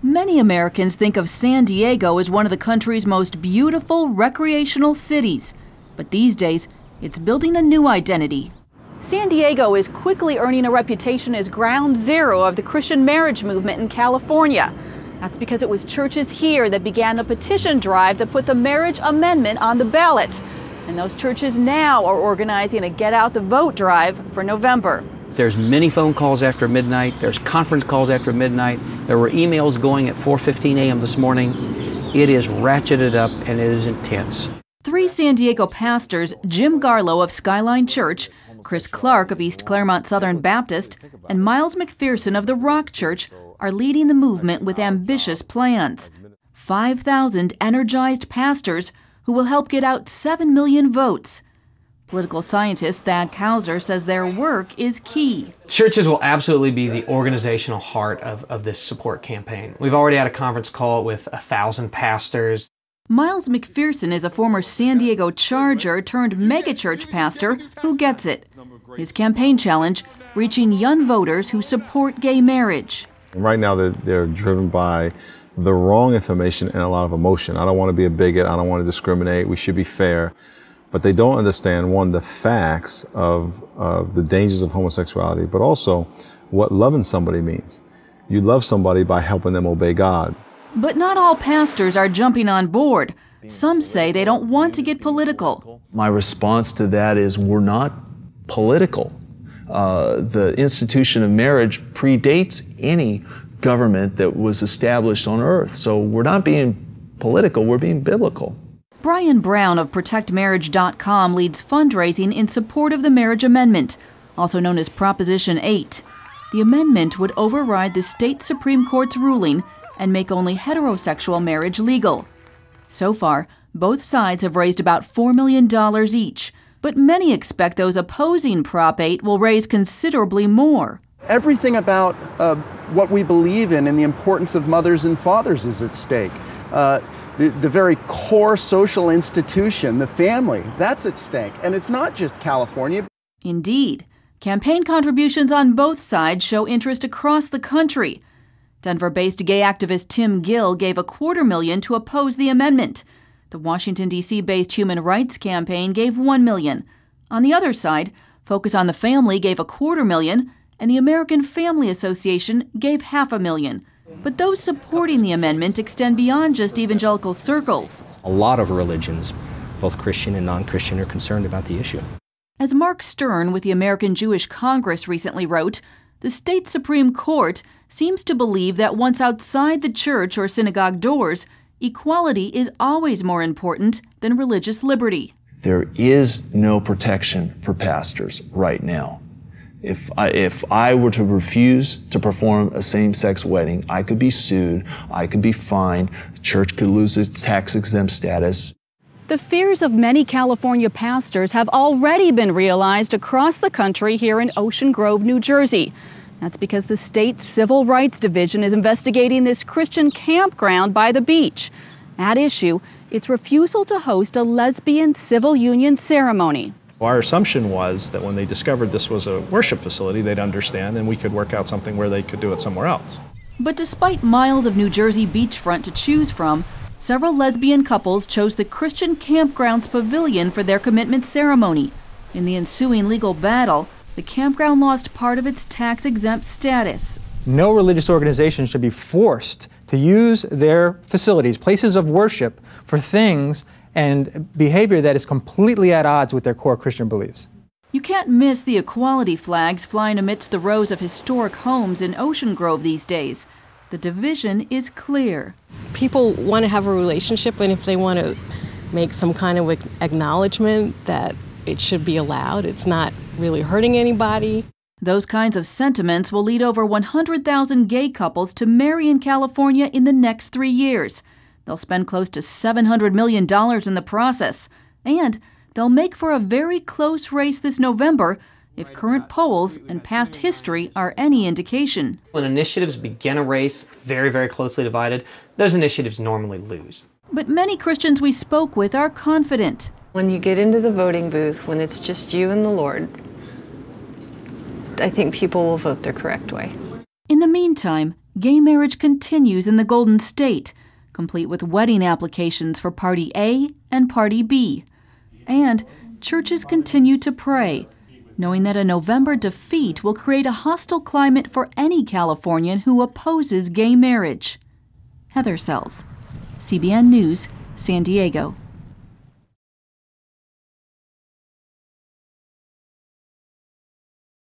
Many Americans think of San Diego as one of the country's most beautiful recreational cities. But these days, it's building a new identity. San Diego is quickly earning a reputation as ground zero of the Christian marriage movement in California. That's because it was churches here that began the petition drive that put the marriage amendment on the ballot. And those churches now are organizing a Get Out the Vote drive for November. There's many phone calls after midnight. There's conference calls after midnight. There were emails going at 4:15 a.m. this morning. It is ratcheted up and it is intense. 3 San Diego pastors, Jim GARLOW of SKYLINE Church, Chris Clark of East Claremont Southern Baptist, and Miles McPherson of the Rock Church, are leading the movement with ambitious plans. 5,000 energized pastors who will help get out 7 million votes. Political scientist Thad KOUSSER says their work is key. Churches will absolutely be the organizational heart of this support campaign. We've already had a conference call with 1,000 pastors. Miles McPherson is a former San Diego Charger turned megachurch pastor who gets it. His campaign challenge, reaching young voters who support gay marriage. Right now they're driven by the wrong information and a lot of emotion. I don't want to be a bigot. I don't want to discriminate. We should be fair. But they don't understand, one, the facts of the dangers of homosexuality, but also what loving somebody means. You love somebody by helping them obey God. But not all pastors are jumping on board. Some say they don't want to get political. My response to that is we're not political. The institution of marriage predates any government that was established on earth. So we're not being political, we're being biblical. Brian Brown of ProtectMarriage.com leads fundraising in support of the marriage amendment, also known as Proposition 8. The amendment would override the state Supreme Court's ruling and make only heterosexual marriage legal. So far, both sides have raised about $4 million each, but many expect those opposing Prop 8 will raise considerably more. Everything about what we believe in and the importance of mothers and fathers is at stake. The very core social institution, the family, that's at stake. And it's not just California. Indeed. Campaign contributions on both sides show interest across the country. Denver-based gay activist Tim Gill gave $250,000 to oppose the amendment. The Washington, D.C.-based Human Rights Campaign gave $1 million. On the other side, Focus on the Family gave $250,000, and the American Family Association gave $500,000. But those supporting the amendment extend beyond just evangelical circles. A lot of religions, both Christian and non-Christian, are concerned about the issue. As Mark Stern with the American Jewish Congress recently wrote, the state Supreme Court seems to believe that once outside the church or synagogue doors, equality is always more important than religious liberty. There is no protection for pastors right now. If I were to refuse to perform a same-sex wedding, I could be sued, I could be fined, the church could lose its tax-exempt status. The fears of many California pastors have already been realized across the country here in Ocean Grove, New Jersey. That's because the state's Civil Rights Division is investigating this Christian campground by the beach. At issue, its refusal to host a lesbian civil union ceremony. Our assumption was that when they discovered this was a worship facility, they'd understand and we could work out something where they could do it somewhere else. But despite miles of New Jersey beachfront to choose from, several lesbian couples chose the Christian Campground's pavilion for their commitment ceremony. In the ensuing legal battle, the campground lost part of its tax-exempt status. No religious organization should be forced to use their facilities, places of worship, for things and behavior that is completely at odds with their core Christian beliefs. You can't miss the equality flags flying amidst the rows of historic homes in Ocean Grove these days. The division is clear. People want to have a relationship, and if they want to make some kind of acknowledgement that it should be allowed, it's not really hurting anybody. Those kinds of sentiments will lead over 100,000 gay couples to marry in California in the next 3 years. They'll spend close to $700 million in the process, and they'll make for a very close race this November if current polls and past history are any indication. When initiatives begin a race very, very closely divided, those initiatives normally lose. But many Christians we spoke with are confident. When you get into the voting booth, when it's just you and the Lord, I think people will vote the correct way. In the meantime, gay marriage continues in the Golden State, complete with wedding applications for Party A and Party B. And churches continue to pray, knowing that a November defeat will create a hostile climate for any Californian who opposes gay marriage. Heather Sells, CBN News, San Diego.